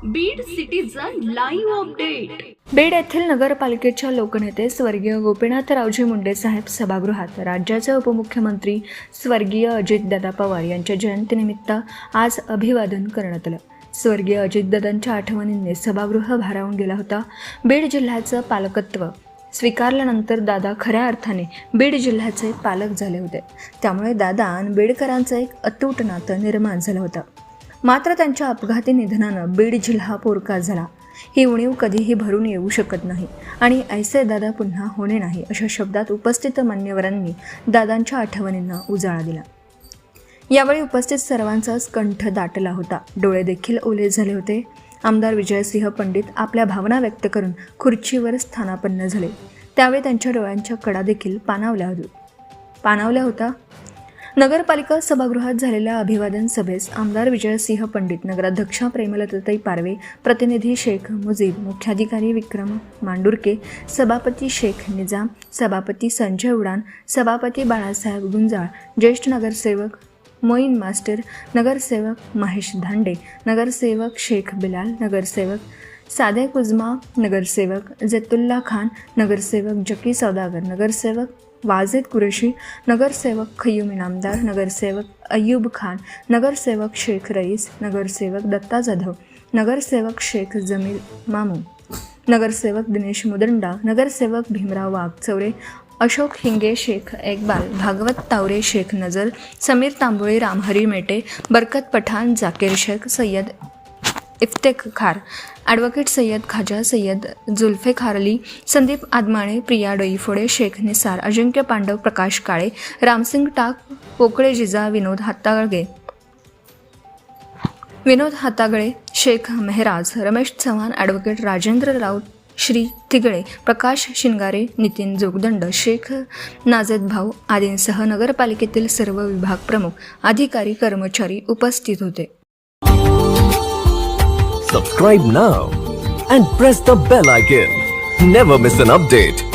Beed citizen live update. Beed येथील नगरपालिकेच्या लोकनेते स्वर्गीय गोपीनाथरावजी मुंडे साहेब सभागृहात राज्याचे उपमुख्यमंत्री स्वर्गीय अजितदादा पवार यांच्या जयंतीनिमित्त आज अभिवादन करण्यात आलं. स्वर्गीय अजितदादांच्या आठवणींनी सभागृह भारावून गेला होता. बीड जिल्ह्याचं पालकत्व स्वीकारल्यानंतर दादा खऱ्या अर्थाने बीड जिल्ह्याचे पालक झाले होते. त्यामुळे दादा आणि बीडकरांचं एक अतूट नातं निर्माण झालं होतं. मात्र त्यांच्या अपघाती निधनानं बीड जिल्हा पोरका झाला. ही उणीव कधीही भरून येऊ शकत नाही आणि ऐसे दादा पुन्हा होणे नाही, अशा शब्दात उपस्थित मान्यवरांनी दादांच्या आठवणींना उजाळा दिला. यावेळी उपस्थित सर्वांचाच कंठ दाटला होता. डोळे देखील ओले झाले होते. आमदार विजयसिंह पंडित आपल्या भावना व्यक्त करून खुर्चीवर स्थानापन्न झाले. त्यावेळी त्यांच्या डोळ्यांच्या कडा देखील पाणावल्या होता. नगरपालिका सभागृहात झालेल्या अभिवादन सभेस आमदार विजयसिंह पंडित, नगराध्यक्षा प्रेमलताताई पारवे, प्रतिनिधी शेख मुजीब, मुख्याधिकारी विक्रम मांडुरके, सभापती शेख निजाम, सभापती संजय उडान, सभापती बाळासाहेब गुंजाळ, ज्येष्ठ नगरसेवक मोईन मास्टर, नगरसेवक महेश धांडे, नगरसेवक शेख बिलाल, नगरसेवक सादे कुजमा, नगरसेवक जेतुल्ला खान, नगरसेवक जकी सौदागर, नगरसेवक वाजिद कुरेशी, नगरसेवक खय्यूम इनामदार, नगरसेवक अय्यूब खान, नगरसेवक शेख रईस, नगरसेवक दत्ता जाधव, नगरसेवक शेख जमील मामू, नगरसेवक दिनेश मुदंडा, नगरसेवक भीमराव वाघचौरे, अशोक हिंगे, शेख एकबाल, भागवत तावरे, शेख नजर, समीर तांबोळे, रामहरी मेटे, बरकत पठाण, जाकीर शेख, सय्यद इफ्तेखार, ॲडव्होकेट सय्यद खाजा, सय्यद जुल्फेखार अली, संदीप आदमाणे, प्रिया डोईफोडे, शेख निसार, अजिंक्य पांडव, प्रकाश काळे, रामसिंग टाक, पोकळे जिजा, विनोद हातागळे, शेख मेहराज, रमेश चव्हाण, ॲडव्होकेट राजेंद्र राऊत, श्री तिगळे, प्रकाश शिंगारे, नितीन जोगदंड, शेख नाजेद भाऊ आदींसह नगरपालिकेतील सर्व विभाग प्रमुख, अधिकारी, कर्मचारी उपस्थित होते. Subscribe now and press the bell icon. Never miss an update.